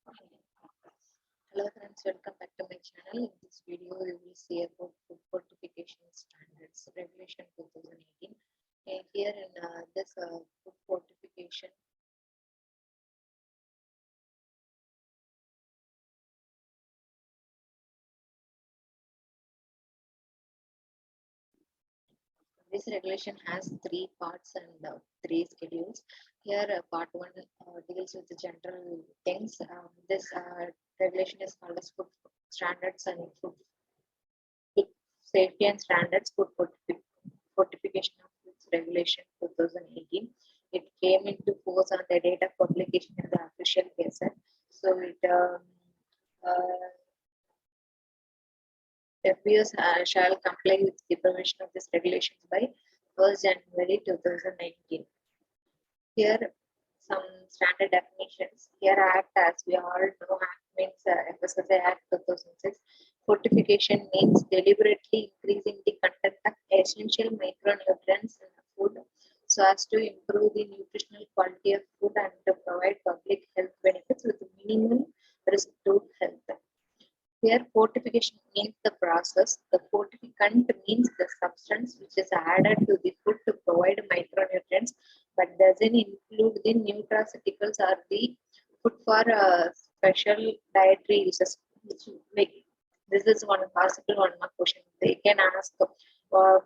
Hello friends, welcome back to my channel. In this video, we will see about food fortification standards regulation 2018. Here in this food fortification, this regulation has three parts and three schedules. Here, part one deals with the general things. This regulation is called as food standards and food safety and standards food fortification of foods regulation 2018. It came into force on the date of publication in the official gazette. So it FBOs shall comply with the provision of this regulation by 1st January 2019. Here, some standard definitions. Here, Act, as we all know, Act means FSSAI Act 2006. Fortification means deliberately increasing the content of essential micronutrients in the food so as to improve the nutritional quality of food and to provide public health benefits with minimal risk to health. Here, fortification means the process. The fortificant means the substance which is added to the food to provide micronutrients, but doesn't include the nutraceuticals or the food for special dietary uses. Which make this is one possible one more question. They can ask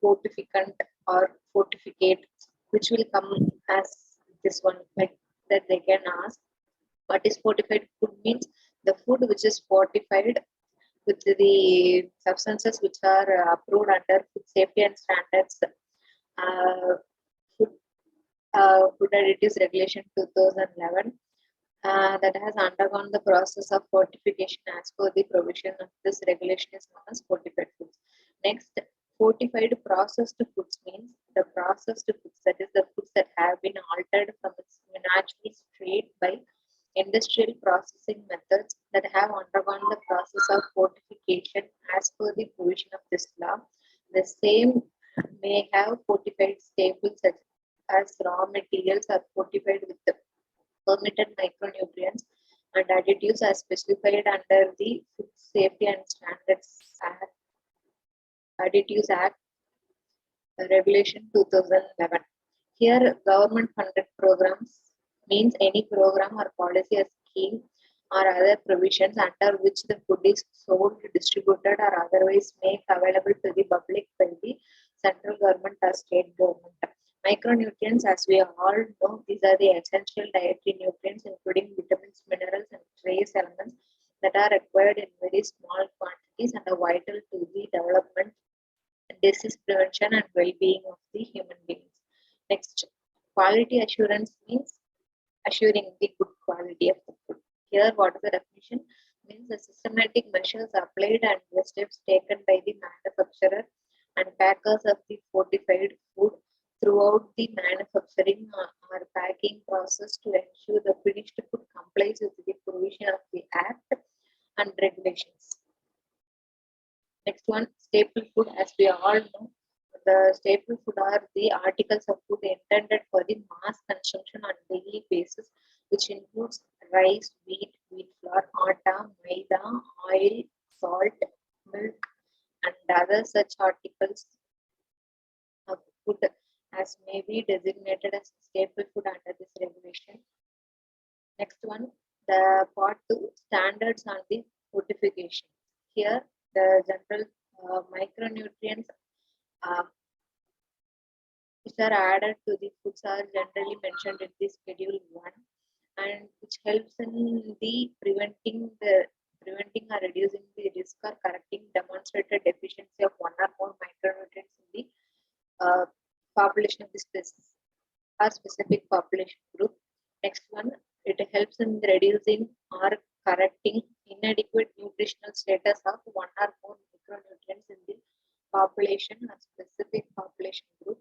fortificant or fortificate, which will come as this one like that they can ask. What is fortified food means the food which is fortified with the substances which are approved under food safety and standards food, food additives regulation 2011 that has undergone the process of fortification as per the provision of this regulation is known as fortified foods. Next, fortified processed foods means the processed foods, that is the foods that have been altered from its natural state by industrial processing methods that have undergone the process of fortification as per the provision of this law. The same may have fortified staples such as raw materials are fortified with the permitted micronutrients and additives as specified under the Food Safety and Standards Act, Additives Act Regulation 2011. Here, government funded programs means any program or policy or scheme or other provisions under which the food is sold, distributed, or otherwise made available to the public by the central government or state government. Micronutrients, as we all know, these are the essential dietary nutrients, including vitamins, minerals, and trace elements that are required in very small quantities and are vital to the development, disease prevention, and well-being of the human beings. Next, quality assurance means assuring the good quality of the food. Here, what is the definition? Means the systematic measures applied and the steps taken by the manufacturer and packers of the fortified food throughout the manufacturing or packing process to ensure the finished food complies with the provision of the Act and regulations. Next one, staple food. As we all know, the staple food are the articles of food intended for the mass consumption on daily basis, which includes rice, wheat flour, atta, maida, oil, salt, milk, and other such articles of food as may be designated as staple food under this regulation. Next one, the part two, standards on the fortification. Here, the general micronutrients uh, which are added to the foods are generally mentioned in the schedule 1 and which helps in the preventing or reducing the risk or correcting demonstrated deficiency of one or more micronutrients in the population of the species or specific population group. Next one, it helps in reducing or correcting inadequate nutritional status of one or more micronutrients in the population or specific population group.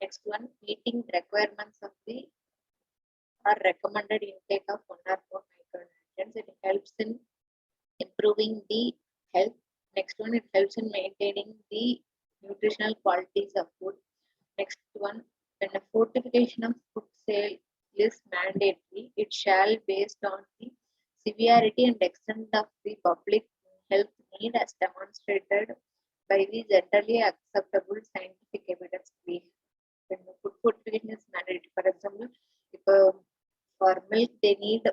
Next one, meeting requirements of the or recommended intake of one or more micronutrients. It helps in improving the health. Next one, it helps in maintaining the nutritional qualities of food. Next one, when a fortification of food sale is mandatory, it shall based on the Severity and extent of the public health need as demonstrated by the generally acceptable scientific evidence. When the food fortification is mandatory, for example, if for milk they need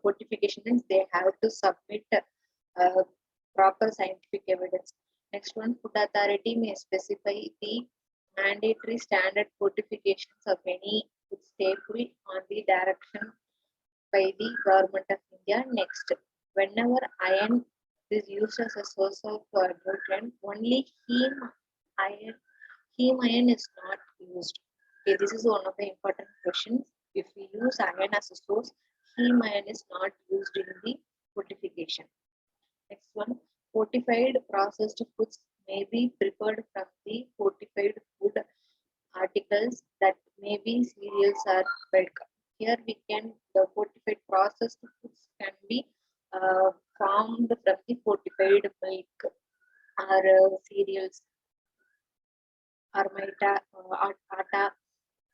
fortification means they have to submit proper scientific evidence. Next one, food authority may specify the mandatory standard fortifications of any food staple on the direction by the government of India. Next, whenever iron is used as a source of nutrient, only iron, heme iron is not used. Okay, this is one of the important questions. If we use iron as a source, heme iron is not used in the fortification. Next one, fortified processed foods may be prepared from the fortified food articles that may be cereals or milk. Here we can, the fortified processed foods can be formed from the fortified milk or cereals or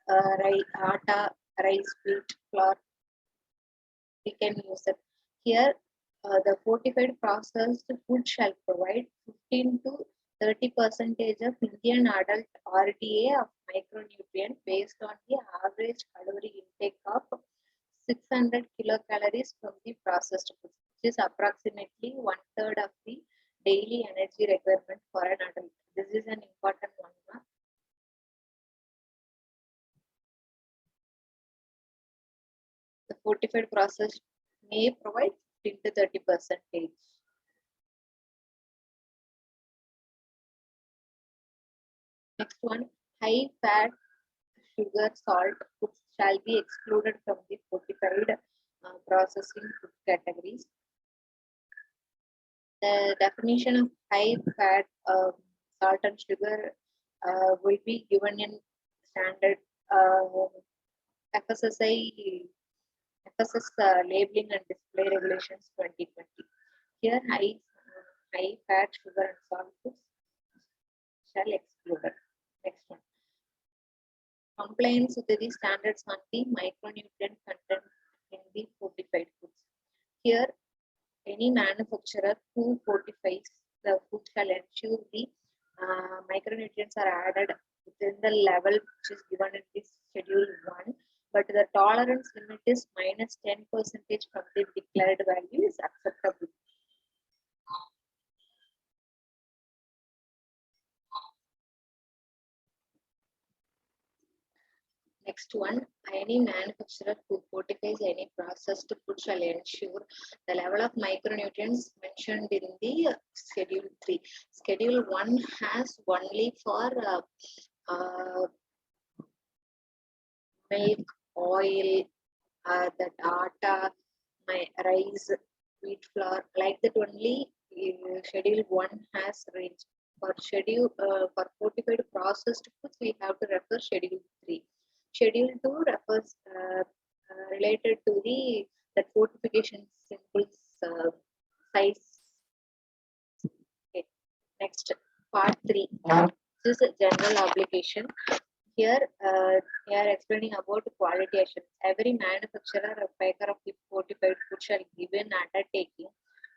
atta, rice, wheat, flour. We can use it. Here, the fortified processed food shall provide 15 to 30 percentage of Indian adult RDA of micronutrient based on the average calorie intake of 600 kilocalories from the processed foods, which is approximately one third of the daily energy requirement for an adult. This is an important one. The fortified process may provide 15 to 30 percentage. Next one, high fat, sugar, salt foods shall be excluded from the fortified processing food categories. The definition of high fat, salt and sugar will be given in standard FSSAI labeling and display regulations 2020. Here, high fat, sugar, and salt foods shall excluded. Next one, compliance with the standards on the micronutrient content in the fortified foods. Here, any manufacturer who fortifies the food shall ensure the micronutrients are added within the level which is given in this schedule 1, but the tolerance limit is minus 10% from the declared value is acceptable. Next one, any manufacturer who fortifies any processed food shall ensure the level of micronutrients mentioned in the Schedule 3. Schedule 1 has only for milk, oil, that atta, rice, wheat flour, like that only Schedule 1 has range. For for fortified processed foods, we have to refer Schedule 3. Schedule 2 refers related to the fortification symbols size. Okay. Next, part 3. This is a general obligation. Here, they are explaining about quality assurance. Every manufacturer or maker of the fortified food shall give an undertaking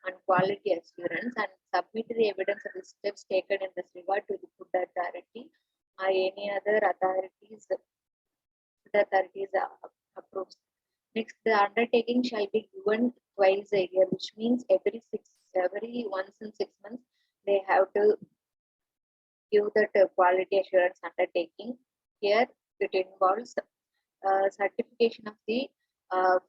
on quality assurance and submit the evidence of the steps taken in this regard to the food authority or any other authorities. Food authorities approves. Next, the undertaking shall be given twice a year, which means every once in 6 months they have to give that quality assurance undertaking. Here, it involves certification of the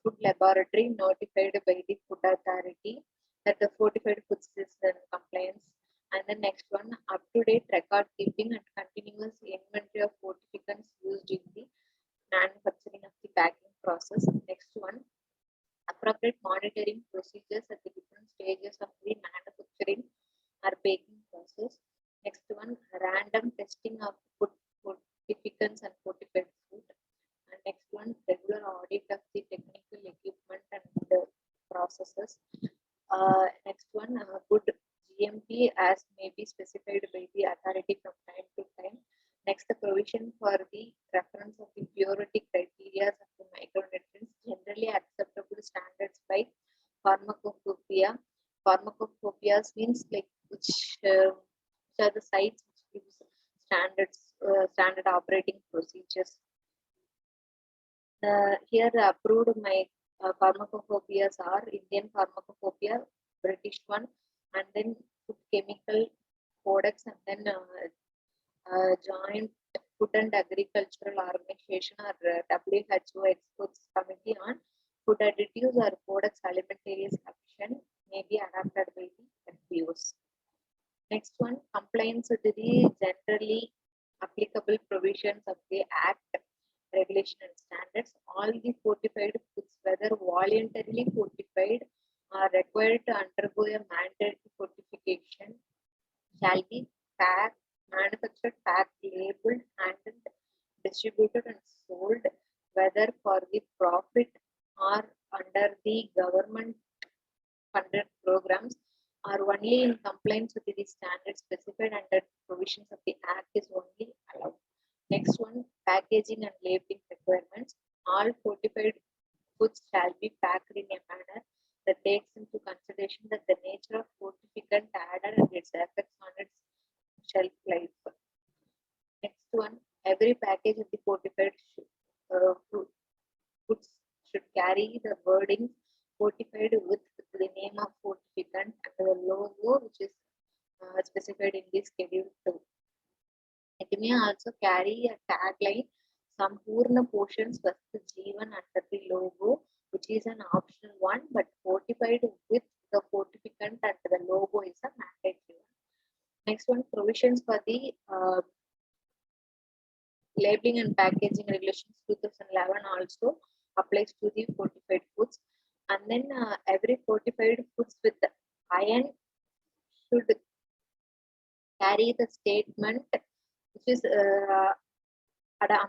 food laboratory notified by the food authority that the fortified foods is in compliance. And the next one, up-to-date record keeping and continuous inventory of fortificants used in the manufacturing of the packing process. Next one, appropriate monitoring procedures at the different stages of the manufacturing or baking process. Next one, random testing of food fortificants and fortified food. And next one, regular audit of the technical equipment and the processes. Next one, good GMP as may be specified by the authority from time to time. Next, the provision for the reference of the purity criteria of the micronutrients, generally acceptable standards pharmacopoeia. Pharmacopoeias means like which are the sites which use standard operating procedures. Here approved my pharmacopoeias are Indian Pharmacopoeia, British one, and then Food Chemical Codex, and then Joint Food and Agricultural Organization or WHO Experts Committee on Food Additives or Codex Alimentarius Sufficient may be adopted by the FPOs. Next one, compliance with the generally applicable provisions of the Act, regulation and standards. All the fortified foods, whether voluntarily fortified or required to undergo a mandatory fortification, shall be packed, manufactured, packed, labeled, handled, distributed, and sold, whether for the profit or under the government funded programs, are only in compliance with the standards specified under provisions of the Act is only allowed. Next one, packaging and labeling requirements. All fortified foods shall be packed in a manner that takes into consideration that the nature of fortificant added and its effects on its shelf life. Next one, every package of the fortified foods should carry the wording fortified with the name of fortificant and the logo which is specified in the schedule 2. It may also carry a tagline, Sampurna portions Vastu Jeevan under the logo, which is an optional one, but fortified with the fortificant and the logo is a mandatory one. Next one, provisions for the labeling and packaging regulations 2011 also applies to the fortified foods. And then every fortified foods with iron should carry the statement which is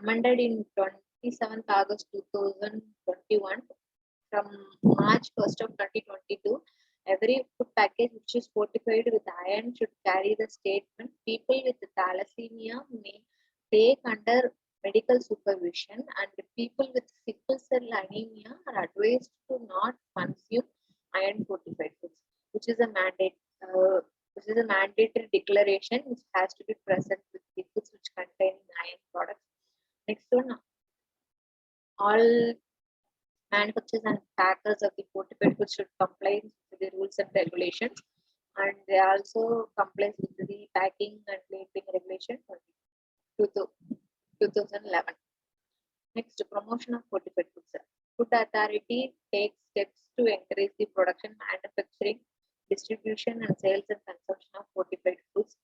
amended in 27th August 2021. From March 1st of 2022, every food package which is fortified with iron should carry the statement, people with thalassemia may take under medical supervision, and people with sickle cell anemia are advised to not consume iron fortified foods, which is a mandate. This is a mandatory declaration which has to be present with the foods which contain iron products. Next one, all manufacturers and packers of the fortified foods should comply with the rules and regulations, and they also comply with the packing and labeling regulation 2011. Next, promotion of fortified foods. Food Authority takes steps to encourage the production, manufacturing, distribution, and sales and consumption of fortified foods,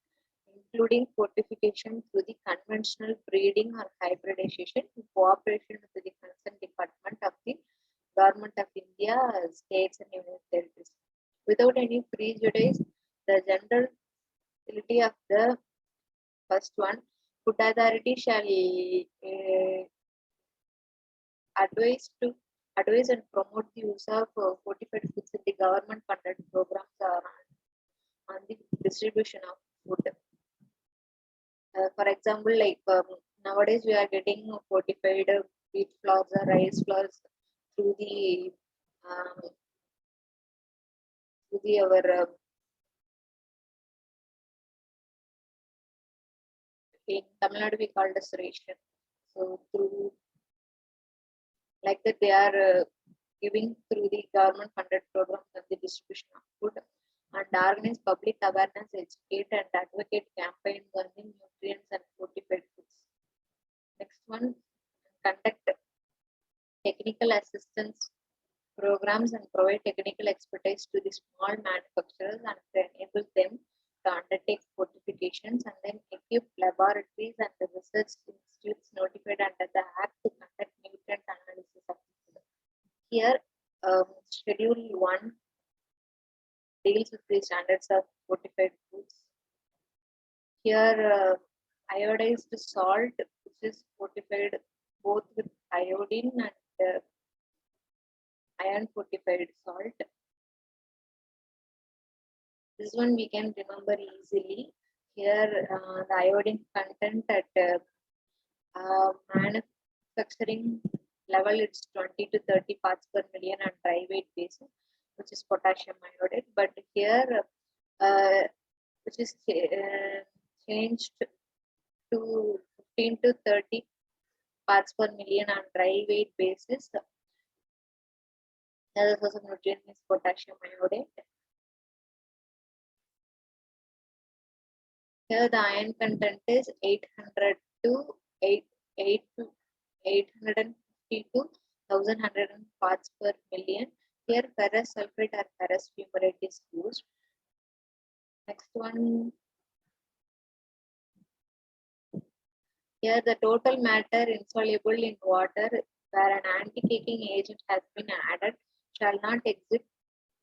including fortification through the conventional breeding or hybridization in cooperation with the concerned department of the Government of India, states, and union territories. Without any prejudice, the general utility of the first one, Food Authority shall advise and promote the use of fortified foods in the government funded programs on the distribution of food. For example, like nowadays we are getting fortified wheat flours or rice flours through the our in Tamil Nadu we call this ration. So through like that they are giving through the government funded programs and the distribution of food, and organize public awareness, educate and advocate campaigns on the nutrients and fortified foods. Next one, conduct technical assistance programs and provide technical expertise to the small manufacturers and to enable them to undertake fortifications, and then equip laboratories and the research institutes notified under the Act to conduct nutrient analysis of food. Here, Schedule 1 deals with the standards of fortified foods. Here, iodized salt, which is fortified both with iodine and iron fortified salt. This one we can remember easily. Here, the iodine content at manufacturing level it's 20 to 30 parts per million on dry weight basis, which is potassium iodide, but here which is changed to 15 to 30 parts per million on dry weight basis. Another source of nutrient is potassium iodide. Here the iron content is 800 to 850 to 1100 parts per million. Here ferrous sulfate or ferrous fumarate is used. Next one. Here the total matter insoluble in water where an anti-caking agent has been added shall not exceed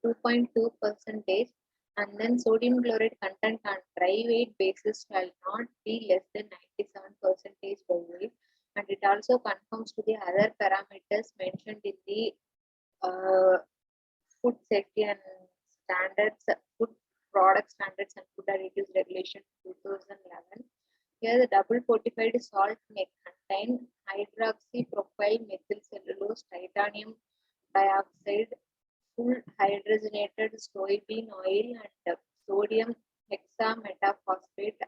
2.2 percentage, and then sodium chloride content on dry weight basis shall not be less than 97 percentage by weight, and it also conforms to the other parameters mentioned in the food safety and standards, food product standards and food additives regulation 2011. Here the double fortified salt may contain hydroxypropyl methylcellulose, titanium dioxide, full hydrogenated soybean oil, and sodium hexametaphosphate.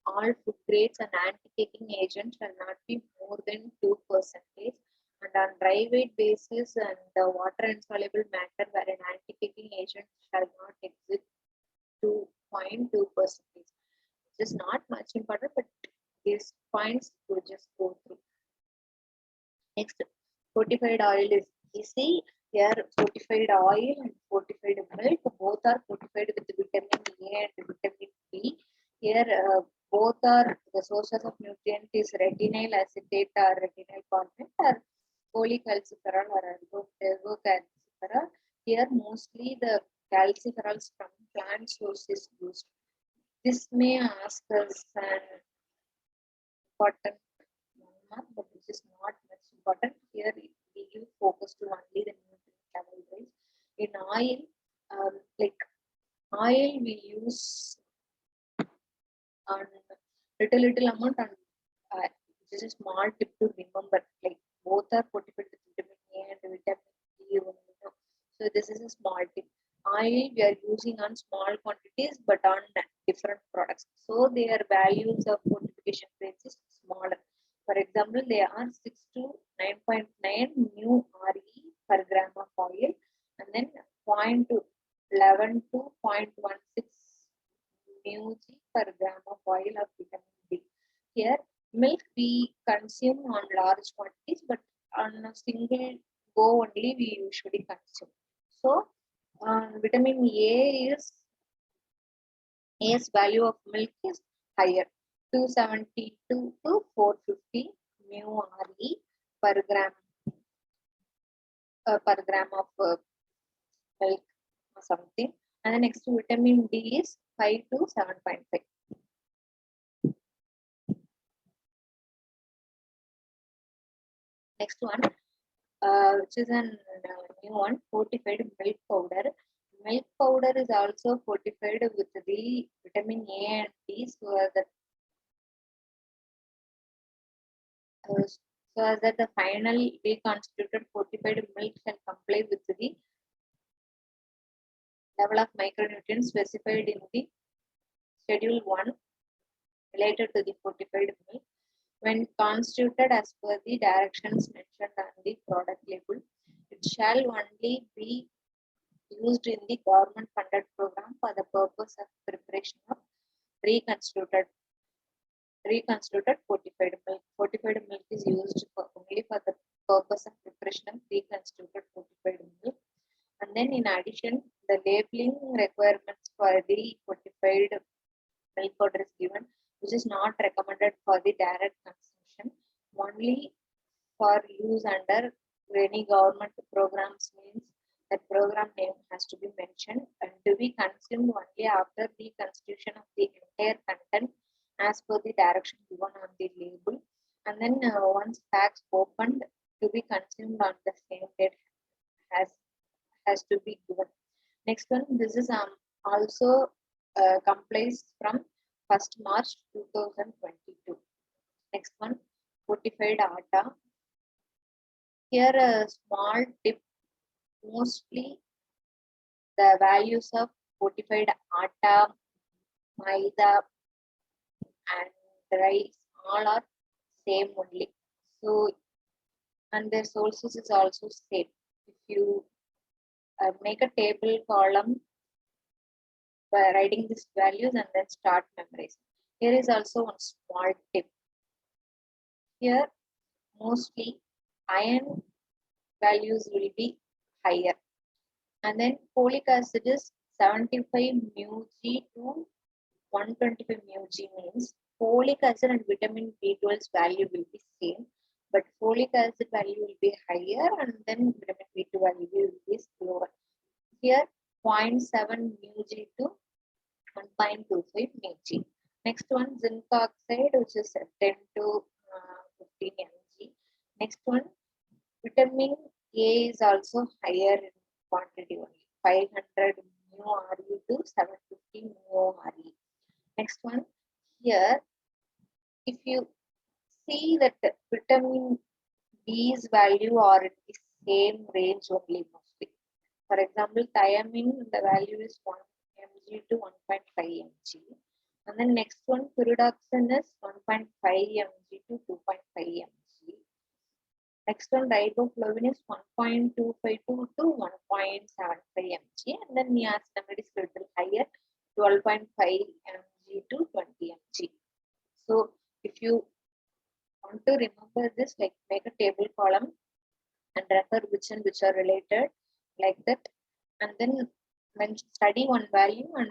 All food grades and anti-caking agents shall not be more than 2 percentage, and on dry weight basis and the water insoluble matter where an anti-caking agent shall not exceed 2.2 percentage. Which is not much important, but these points to just go through. Next, fortified oil is easy. Here, fortified oil and fortified milk both are fortified with vitamin A and vitamin B. Here, both are the sources of nutrient is retinyl acetate or retinyl carbonate or polycalciferol or ergocalciferol. Here, mostly the calciferols from plant source is used. This may ask us an important mark, but which is not much important. Here we give focus to only the nutrient level, right? In oil, like oil we use on little amount, and this is a small tip to remember. Like both are fortified with vitamin A and vitamin B. So this is a small tip. Oil we are using on small quantities but on different products, so their values of fortification rates is smaller. For example, they are 6 to 9.9 mu RE per gram of oil, and then 0.11 to 0.16 mu G per gram of oil of vitamin D. Here, milk we consume on large quantities, but on a single go only we usually consume. So vitamin A's value of milk is higher, 272 to 450 mu RE per gram of milk or something. And the next vitamin D is 5 to 7.5. Next one, which is a new one, fortified milk powder. Milk powder is also fortified with the vitamin A and D, so as that the final reconstituted fortified milk can comply with the level of micronutrients specified in the Schedule 1 related to the fortified milk. When constituted as per the directions mentioned on the product label, it shall only be used in the government funded program for the purpose of preparation of reconstituted fortified milk. Fortified milk is used only for the purpose of preparation of reconstituted fortified milk. And then in addition, the labeling requirements for the fortified milk powder is given, which is not recommended for the direct consumption, only for use under any government programs. Means that program name has to be mentioned and to be consumed only after the constitution of the entire content as per the direction given on the label, and then once packs opened to be consumed on the same date has to be given. Next one, this is also complies from 1st March 2022. Next one, fortified atta. Here a small tip, mostly the values of fortified atta, maida, and rice all are same only. So, and their sources is also same. If you make a table column by writing these values and then start memorizing. Here is also one small tip. Here, mostly iron values will be higher, and then folic acid is 75 mu G to 125 mu G means folic acid and vitamin B12's value will be same, but folic acid value will be higher and then vitamin B2 value will be lower. Here 0.7 mu G to 1.25 mg. Next one, zinc oxide, which is 10 to 15 mg. Next one, vitamin A is also higher in quantity only, 500 mu Re to 750 mu Re. Next one, here, if you see that vitamin B's value are in the same range only mostly. For example, thiamine, the value is 1 mg to 1.5 mg. And then next one, pyridoxine is 1.5 mg to 2.5 mg. Next one, riboflavin is 1.252 to 1.75 mg. And then niacinamide is little higher, 12.5 mg to 20 mg. So if you want to remember this, like make a table column and refer which and which are related, like that, and then when study one value and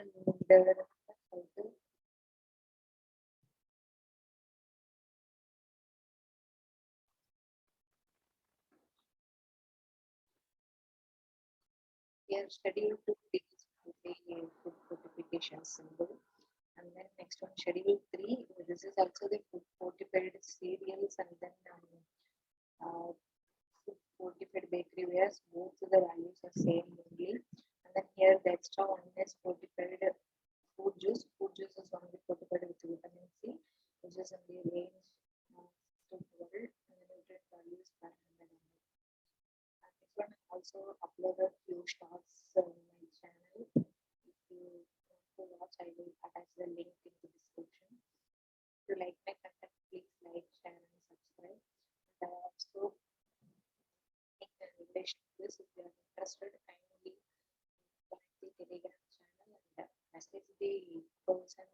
here schedule 2 is the food fortification symbol, and then next one schedule 3, this is also the food fortified cereals, and then food fortified bakery wares, both the values are same only. And then here the extra one is fortified food juice. Food juice is only fortified with vitamin C, which is in the range to 12, and the nutrient value is 500 ml. And this one also uploaded few shots on my channel. If you want to watch, I will attach the link in the description. If you like my content, please like, share, and subscribe. And also, in relation to this, if you are interested, kindly join the Telegram channel and message the person